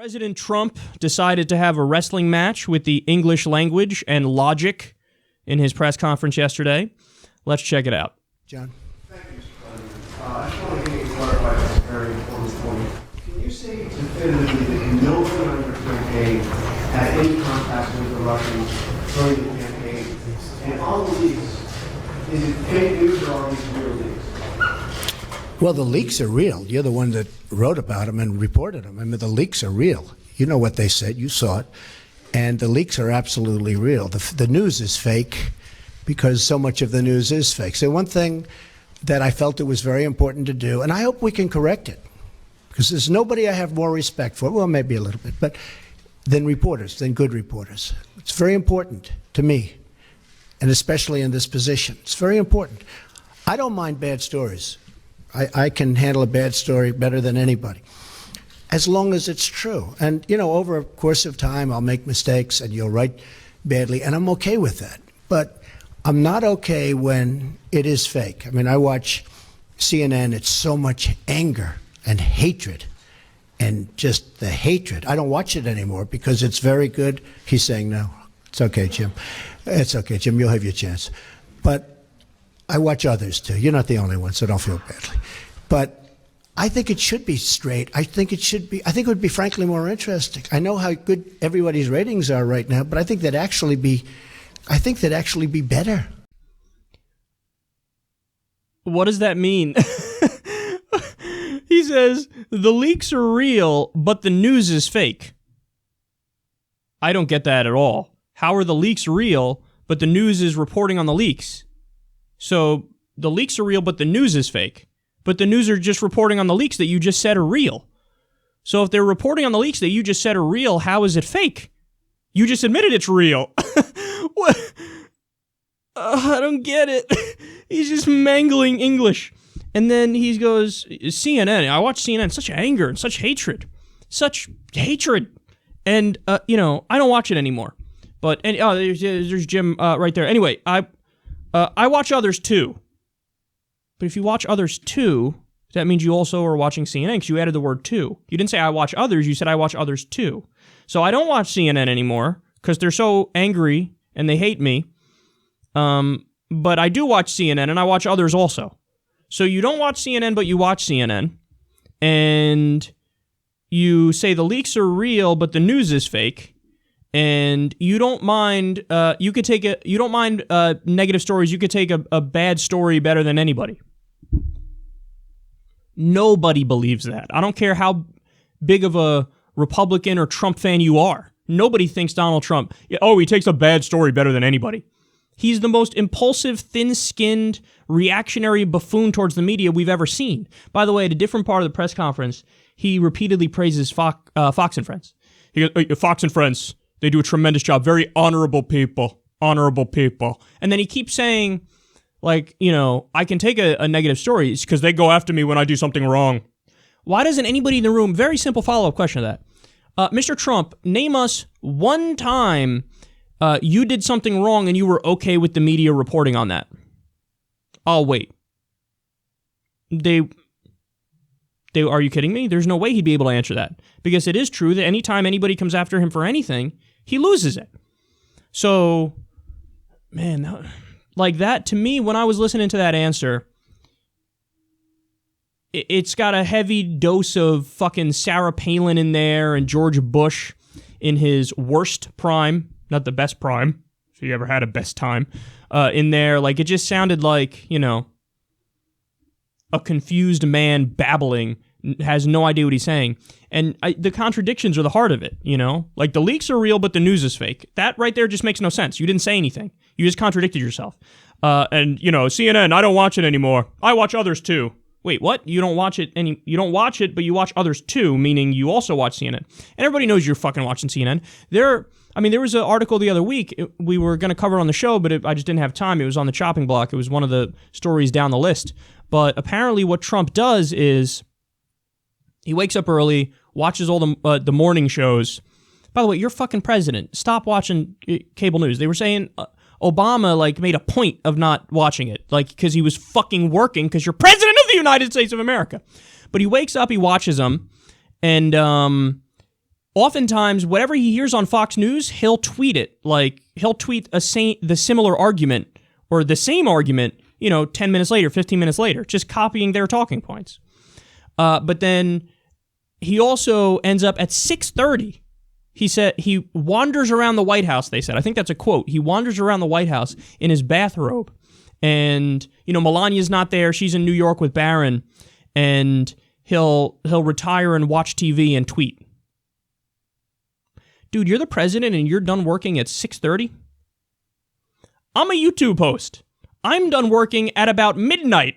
President Trump decided to have a wrestling match with the English language and logic in his press conference yesterday. Let's check it out. John. Thank you, Mr. President. I just want to get you clarified this very important point. Can you say definitively that no one on your campaign had any contact with the Russians during the campaign? And on the leaks, is it fake news or are these real leaks? Well, the leaks are real. You're the one that wrote about them and reported them. I mean, the leaks are real. You know what they said. You saw it. And the leaks are absolutely real. The news is fake because so much of the news is fake. So one thing that I felt it was very important to do, and I hope we can correct it, because there's nobody I have more respect for, well, maybe a little bit, but than reporters, than good reporters. It's very important to me, and especially in this position. It's very important. I don't mind bad stories. I can handle a bad story better than anybody, as long as it's true. And, you know, over a course of time, I'll make mistakes and you'll write badly, and I'm okay with that. But I'm not okay when it is fake. I mean, I watch CNN, it's so much anger and hatred and just the hatred. I don't watch it anymore because it's very good. He's saying no. It's okay, Jim. It's okay, Jim. You'll have your chance. But I watch others, too. You're not the only one, so don't feel badly. But I think it should be straight. I think it would be, frankly, more interesting. I know how good everybody's ratings are right now, but I think that'd actually be better. What does that mean? He says, the leaks are real, but the news is fake. I don't get that at all. How are the leaks real, but the news is reporting on the leaks? So the leaks are real, but the news is fake. But the news are just reporting on the leaks that you just said are real. So if they're reporting on the leaks that you just said are real, how is it fake? You just admitted it's real. What? I don't get it. He's just mangling English. And then he goes, CNN. I watch CNN. Such anger and such hatred. Such hatred. And, I don't watch it anymore. But, there's Jim right there. Anyway, I watch others too. But if you watch others too, that means you also are watching CNN because you added the word too. You didn't say I watch others, you said I watch others too. So I don't watch CNN anymore because they're so angry and they hate me. But I do watch CNN and I watch others also. So you don't watch CNN, but you watch CNN. And you say the leaks are real, but the news is fake. And you don't mind, you don't mind negative stories. You could take a bad story better than anybody. Nobody believes that. I don't care how big of a Republican or Trump fan you are. Nobody thinks Donald Trump, he takes a bad story better than anybody. He's the most impulsive, thin-skinned, reactionary buffoon towards the media we've ever seen. By the way, at a different part of the press conference, he repeatedly praises Fox and Friends. He goes, Fox and Friends, they do a tremendous job. Very honorable people. Honorable people. And then he keeps saying, I can take a negative story because they go after me when I do something wrong. Why doesn't anybody in the room, very simple follow-up question to that. Mr. Trump, name us one time you did something wrong and you were okay with the media reporting on that. I'll wait. Are you kidding me? There's no way he'd be able to answer that. Because it is true that anytime anybody comes after him for anything, he loses it. So, man, like that, to me, when I was listening to that answer, it's got a heavy dose of fucking Sarah Palin in there and George Bush in his worst prime, not the best prime, if he ever had a best time, in there. Like, it just sounded like, a confused man babbling, has no idea what he's saying. And the contradictions are the heart of it, Like, the leaks are real, but the news is fake. That right there just makes no sense. You didn't say anything. You just contradicted yourself. And, CNN, I don't watch it anymore. I watch others too. Wait, what? You don't watch it, you don't watch it, but you watch others too, meaning you also watch CNN. And everybody knows you're fucking watching CNN. There was an article the other week we were going to cover on the show, but I just didn't have time. It was on the chopping block. It was one of the stories down the list. But apparently what Trump does is he wakes up early, watches all the morning shows. By the way, you're fucking president. Stop watching cable news. They were saying Obama made a point of not watching it, because he was fucking working because you're president of the United States of America. But he wakes up, he watches them, and oftentimes, whatever he hears on Fox News, he'll tweet it. Like, he'll tweet the similar argument or the same argument, 10 minutes later, 15 minutes later, just copying their talking points. But then he also ends up at 6:30. He said he wanders around the White House, they said. I think that's a quote. He wanders around the White House in his bathrobe. And, Melania's not there. She's in New York with Barron. And he'll retire and watch TV and tweet. Dude, you're the president and you're done working at 6:30? I'm a YouTube host. I'm done working at about midnight.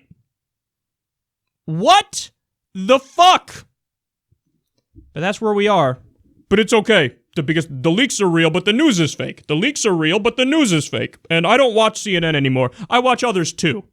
What the fuck? But that's where we are. But it's okay, because the leaks are real, but the news is fake. The leaks are real, but the news is fake. And I don't watch CNN anymore. I watch others too.